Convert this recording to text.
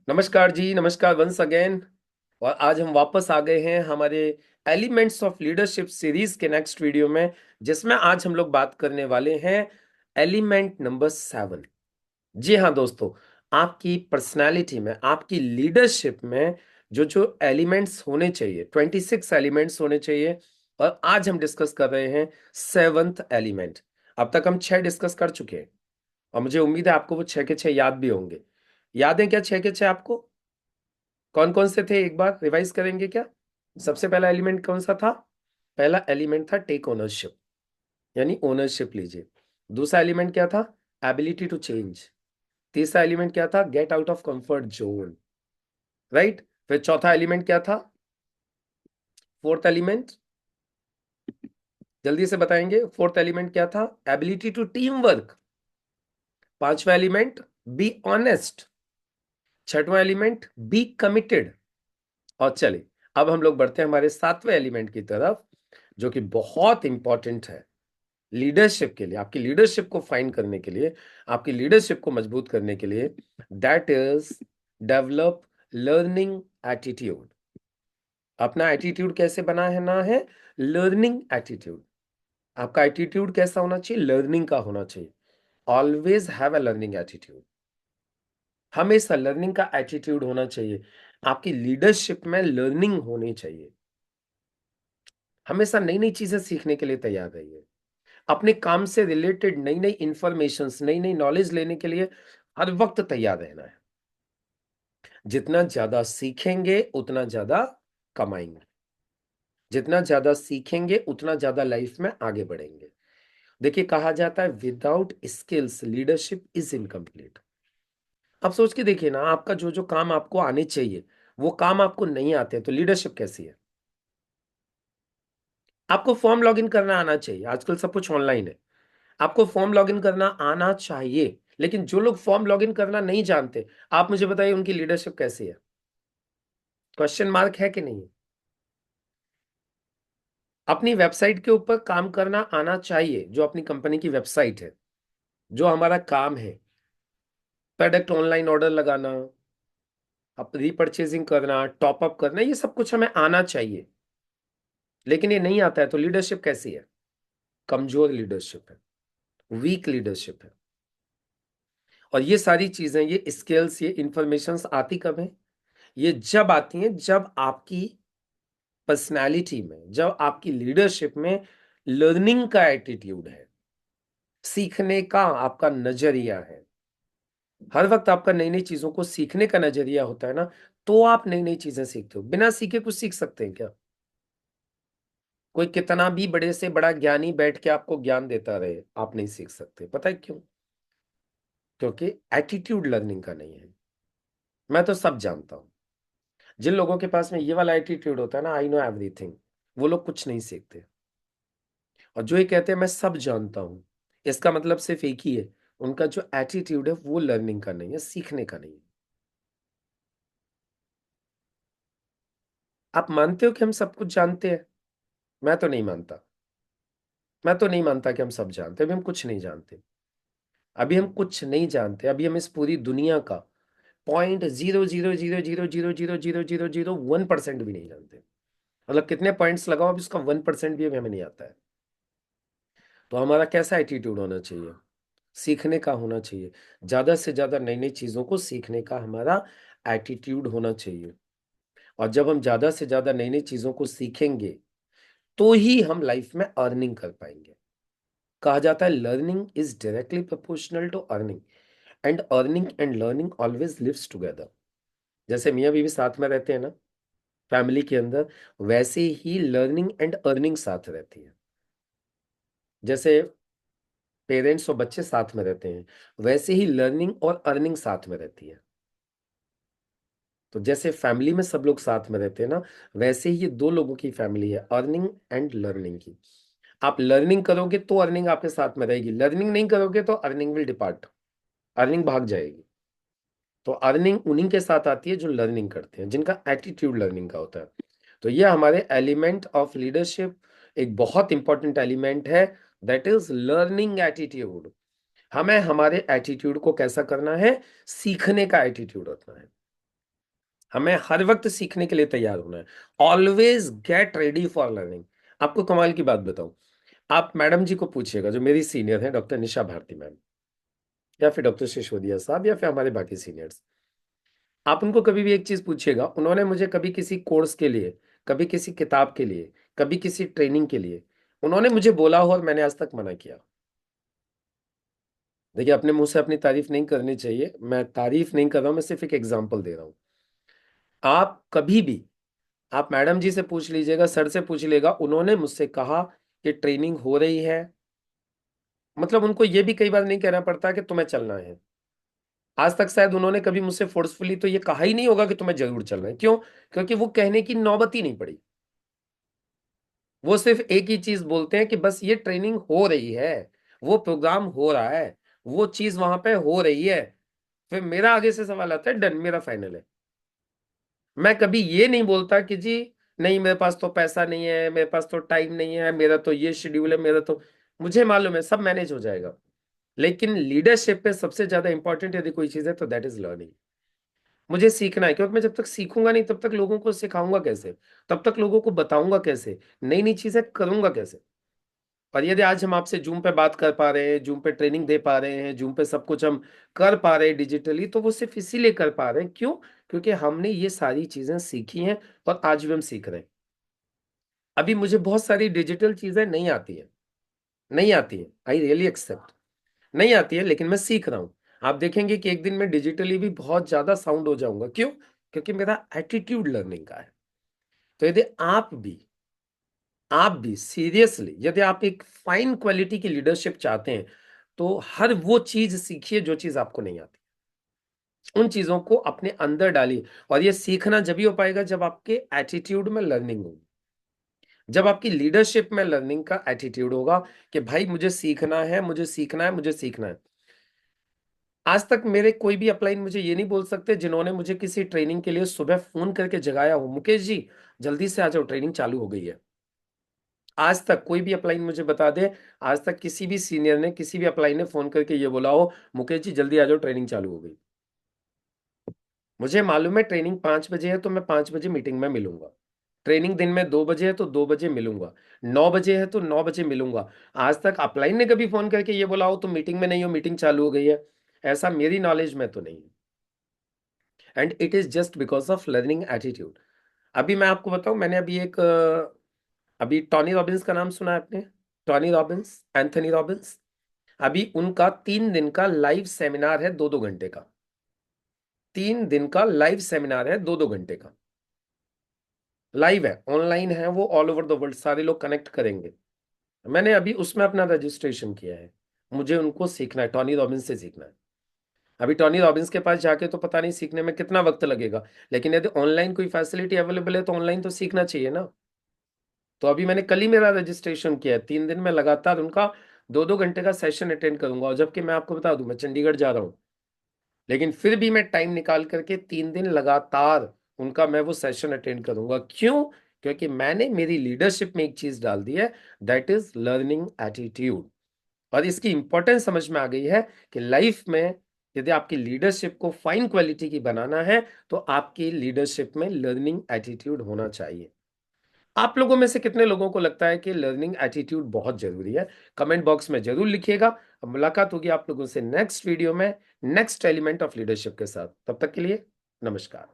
नमस्कार जी, नमस्कार once again. और आज हम वापस आ गए हैं हमारे एलिमेंट्स ऑफ लीडरशिप सीरीज के नेक्स्ट वीडियो में, जिसमें आज हम लोग बात करने वाले हैं एलिमेंट नंबर 7। जी हाँ दोस्तों, आपकी पर्सनालिटी में, आपकी लीडरशिप में जो जो एलिमेंट्स होने चाहिए, 26 एलिमेंट्स होने चाहिए। और आज हम डिस्कस कर रहे हैं 7th एलिमेंट। अब तक हम 6 डिस्कस कर चुके हैं और मुझे उम्मीद है आपको वो 6 के 6 याद भी होंगे। याद है क्या 6 के 6 आपको? कौन कौन से थे, एक बार रिवाइज करेंगे क्या? सबसे पहला एलिमेंट कौन सा था? पहला एलिमेंट था टेक ओनरशिप, यानी ओनरशिप लीजिए। दूसरा एलिमेंट क्या था? Ability to change. तीसरा एलिमेंट क्या था? Get out of comfort zone. Right. फिर चौथा एलिमेंट क्या था? फोर्थ एलिमेंट, जल्दी से बताएंगे। फोर्थ एलिमेंट क्या था? Ability to team work. पांचवा एलिमेंट, बी ऑनेस्ट। छठवां एलिमेंट, बी कमिटेड। और चलिए, अब हम लोग बढ़ते हैं हमारे सातवें एलिमेंट की तरफ, जो कि बहुत इंपॉर्टेंट है लीडरशिप के लिए, आपकी लीडरशिप को फाइंड करने के लिए, आपकी लीडरशिप को मजबूत करने के लिए। That is develop learning attitude. अपना एटीट्यूड कैसे बना है ना है? Learning attitude. आपका एटीट्यूड कैसा होना चाहिए? लर्निंग का होना चाहिए। Always have a learning attitude. हमेशा लर्निंग का एटीट्यूड होना चाहिए। आपकी लीडरशिप में लर्निंग होनी चाहिए। हमेशा नई नई चीजें सीखने के लिए तैयार रहिए। अपने काम से रिलेटेड नई नई इंफॉर्मेशन, नई नई नॉलेज लेने के लिए हर वक्त तैयार रहना है। जितना ज्यादा सीखेंगे उतना ज्यादा कमाएंगे। जितना ज्यादा सीखेंगे उतना ज्यादा लाइफ में आगे बढ़ेंगे। देखिए, कहा जाता है without skills leadership is incomplete. अब सोच के देखिए ना, आपका जो जो काम आपको आने चाहिए वो काम आपको नहीं आते, तो लीडरशिप कैसी है? आपको फॉर्म लॉगिन करना आना चाहिए, आजकल सब कुछ ऑनलाइन है। आपको फॉर्म लॉगिन करना आना चाहिए, लेकिन जो लोग फॉर्म लॉगिन करना नहीं जानते, आप मुझे बताइए उनकी लीडरशिप कैसी है? क्वेश्चन मार्क है कि नहीं है? अपनी वेबसाइट के ऊपर काम करना आना चाहिए, जो अपनी कंपनी की वेबसाइट है, जो हमारा काम है, प्रोडक्ट ऑनलाइन ऑर्डर लगाना, अब रीपरचेजिंग करना, टॉप अप करना, ये सब कुछ हमें आना चाहिए। लेकिन ये नहीं आता है, तो लीडरशिप कैसी है? कमजोर लीडरशिप है, वीक लीडरशिप है। और ये सारी चीजें, ये स्किल्स, ये इंफॉर्मेशन आती कब है? ये जब आती हैं जब आपकी पर्सनालिटी में, जब आपकी लीडरशिप में लर्निंग का एटीट्यूड है, सीखने का आपका नजरिया है। हर वक्त आपका नई नई चीजों को सीखने का नजरिया होता है ना, तो आप नई नई चीजें सीखते हो। बिना सीखे कुछ सीख सकते हैं क्या? कोई कितना भी बड़े से बड़ा ज्ञानी बैठ के आपको ज्ञान देता रहे, आप नहीं सीख सकते। पता है क्यों? क्योंकि एटीट्यूड लर्निंग का नहीं है। मैं तो सब जानता हूं। जिन लोगों के पास में ये वाला एटीट्यूड होता है ना, आई नो एवरीथिंग, वो लोग कुछ नहीं सीखते। और जो ये कहते हैं मैं सब जानता हूं, इसका मतलब सिर्फ एक ही है, उनका जो एटीट्यूड है वो लर्निंग का नहीं है, सीखने का नहीं है। आप मानते हो कि हम सब कुछ जानते हैं? मैं तो नहीं मानता। मैं तो नहीं मानता कि हम सब जानते हैं। अभी हम कुछ नहीं जानते। अभी हम कुछ नहीं जानते। अभी हम इस पूरी दुनिया का 0.000000001% भी नहीं जानते। मतलब कितने पॉइंट्स लगाओ, अभी उसका 1% भी अभी हमें नहीं आता है। तो हमारा कैसा एटीट्यूड होना चाहिए? सीखने का होना चाहिए। ज्यादा से ज्यादा नई नई चीजों को सीखने का हमारा एटीट्यूड होना चाहिए। और जब हम ज्यादा से ज्यादा नई नई चीजों को सीखेंगे, तो ही हम लाइफ में अर्निंग कर पाएंगे। कहा जाता है learning is directly proportional to earning, and earning and learning always lives together. जैसे मियाँ बीवी साथ में रहते हैं ना फैमिली के अंदर, वैसे ही लर्निंग एंड अर्निंग साथ रहती है। जैसे पेरेंट्स और बच्चे साथ में रहते हैं, वैसे ही लर्निंग और अर्निंग साथ में रहती है। तो जैसे फैमिली में सब लोग साथ में रहते हैं ना, वैसे ही ये दो लोगों की फैमिली है, अर्निंग एंड लर्निंग की। आप लर्निंग करोगे तो अर्निंग आपके साथ में रहेगी, लर्निंग नहीं करोगे तो अर्निंग विल डिपार्ट, अर्निंग भाग जाएगी। तो अर्निंग उन्हीं के साथ आती है जो लर्निंग करते हैं, जिनका एटीट्यूड लर्निंग का होता है। तो ये हमारे एलिमेंट ऑफ लीडरशिप एक बहुत इंपॉर्टेंट एलिमेंट है, दैट इज लर्निंग एटीट्यूड। हमें हमारे एटीट्यूड को कैसा करना है? सीखने का एटीट्यूड रखना है। हमें हर वक्त सीखने के लिए तैयार होना है। Always get ready for learning. आपको कमाल की बात बताऊं, आप मैडम जी को पूछिएगा, जो मेरी सीनियर है, डॉक्टर निशा भारती मैम, या फिर डॉक्टर सिसोदिया साहब, या फिर हमारे बाकी सीनियर्स, आप उनको कभी भी एक चीज पूछिएगा, उन्होंने मुझे कभी किसी कोर्स के लिए, कभी किसी किताब के लिए, कभी किसी ट्रेनिंग के लिए उन्होंने मुझे बोला हो और मैंने आज तक मना किया? देखिए, अपने मुंह से अपनी तारीफ नहीं करनी चाहिए, मैं तारीफ नहीं कर रहा हूं, मैं सिर्फ एक एग्जांपल दे रहा हूं। आप कभी भी, आप मैडम जी से पूछ लीजिएगा, सर से पूछ लीजिएगा, उन्होंने मुझसे कहा कि ट्रेनिंग हो रही है, मतलब उनको ये भी कई बार नहीं कहना पड़ता कि तुम्हें चलना है। आज तक शायद उन्होंने कभी मुझसे फोर्सफुली तो ये कहा ही नहीं होगा कि तुम्हें जरूर चलना है। क्यों? क्योंकि वो कहने की नौबत ही नहीं पड़ी। वो सिर्फ एक ही चीज बोलते हैं कि बस ये ट्रेनिंग हो रही है, वो प्रोग्राम हो रहा है, वो चीज वहां पे हो रही है। फिर मेरा आगे से सवाल आता है, डन, मेरा फाइनल है। मैं कभी ये नहीं बोलता कि जी नहीं, मेरे पास तो पैसा नहीं है, मेरे पास तो टाइम नहीं है, मेरा तो ये शेड्यूल है, मेरा तो, मुझे मालूम है सब मैनेज हो जाएगा। लेकिन लीडरशिप पे सबसे ज्यादा इंपॉर्टेंट यदि कोई चीज है तो दैट इज लर्निंग। मुझे सीखना है, क्योंकि मैं जब तक सीखूंगा नहीं तब तक लोगों को सिखाऊंगा कैसे, तब तक लोगों को बताऊंगा कैसे, नई नई चीजें करूंगा कैसे। और यदि आज हम आपसे जूम पे बात कर पा रहे हैं, जूम पे ट्रेनिंग दे पा रहे हैं, जूम पे सब कुछ हम कर पा रहे हैं डिजिटली, तो वो सिर्फ इसीलिए कर पा रहे हैं। क्यों? क्योंकि हमने ये सारी चीजें सीखी हैं और आज भी हम सीख रहे हैं। अभी मुझे बहुत सारी डिजिटल चीजें नहीं आती है, नहीं आती है, आई रियली एक्सेप्ट, नहीं आती है, लेकिन मैं सीख रहा हूं। आप देखेंगे कि एक दिन मैं डिजिटली भी बहुत ज्यादा साउंड हो जाऊंगा। क्यों? क्योंकि मेरा एटीट्यूड लर्निंग का है। तो यदि आप भी सीरियसली, यदि आप एक फाइन क्वालिटी की लीडरशिप चाहते हैं, तो हर वो चीज सीखिए जो चीज आपको नहीं आती, उन चीजों को अपने अंदर डालिए। और ये सीखना जब ही हो पाएगा जब आपके एटीट्यूड में लर्निंग होगी, जब आपकी लीडरशिप में लर्निंग का एटीट्यूड होगा कि भाई मुझे सीखना है, मुझे सीखना है, मुझे सीखना है। आज तक मेरे कोई भी अपलाइन मुझे ये नहीं बोल सकते जिन्होंने मुझे किसी ट्रेनिंग के लिए सुबह फोन करके जगाया हो, मुकेश जी जल्दी से आ जाओ, ट्रेनिंग चालू हो गई है। आज तक कोई भी अपलाइन मुझे बता दे, आज तक किसी भी सीनियर ने, किसी भी अपलाइन ने फोन करके ये बोला हो, मुकेश जी जल्दी आ जाओ, ट्रेनिंग चालू हो गई। मुझे मालूम है ट्रेनिंग 5 बजे है तो मैं 5 बजे मीटिंग में मिलूंगा। ट्रेनिंग दिन में 2 बजे है तो 2 बजे मिलूंगा। 9 बजे है तो 9 बजे मिलूंगा। आज तक अपलाइन ने कभी फोन करके ये बोला हो तुम मीटिंग में नहीं हो, मीटिंग चालू हो गई है, ऐसा मेरी नॉलेज में तो नहीं है। And it is just because of learning attitude. अभी मैं आपको बताऊं, मैंने अभी अभी टॉनी रॉबिन्स का नाम सुना है आपने? Tony Robbins, Anthony Robbins. अभी उनका 3 दिन का लाइव सेमिनार है, 2-2 घंटे का। 3 दिन का लाइव सेमिनार है, 2-2 घंटे का लाइव है, ऑनलाइन है, वो ऑल ओवर द वर्ल्ड सारे लोग कनेक्ट करेंगे। मैंने अभी उसमें अपना रजिस्ट्रेशन किया है। मुझे उनको सीखना है, टॉनी रॉबिन्स से सीखना है। अभी टॉनी रॉबिन्स के पास जाके तो पता नहीं सीखने में कितना वक्त लगेगा, लेकिन यदि ऑनलाइन कोई फैसिलिटी अवेलेबल है तो ऑनलाइन तो सीखना चाहिए ना। तो अभी मैंने कल ही मेरा रजिस्ट्रेशन किया है, 3 दिन में लगातार उनका 2-2 घंटे का सेशन अटेंड करूंगा। और जबकि मैं आपको बता दूं, मैं चंडीगढ़ जा रहा हूँ, लेकिन फिर भी मैं टाइम निकाल करके 3 दिन लगातार उनका मैं वो सेशन अटेंड करूंगा। क्यों? क्योंकि मैंने मेरी लीडरशिप में एक चीज डाल दी है, दैट इज लर्निंग एटीट्यूड। और इसकी इंपॉर्टेंस समझ में आ गई है कि लाइफ में यदि आपकी लीडरशिप को फाइन क्वालिटी की बनाना है तो आपकी लीडरशिप में लर्निंग एटीट्यूड होना चाहिए। आप लोगों में से कितने लोगों को लगता है कि लर्निंग एटीट्यूड बहुत जरूरी है? कमेंट बॉक्स में जरूर लिखिएगा। अब मुलाकात होगी आप लोगों से नेक्स्ट वीडियो में, नेक्स्ट एलिमेंट ऑफ लीडरशिप के साथ। तब तक के लिए नमस्कार।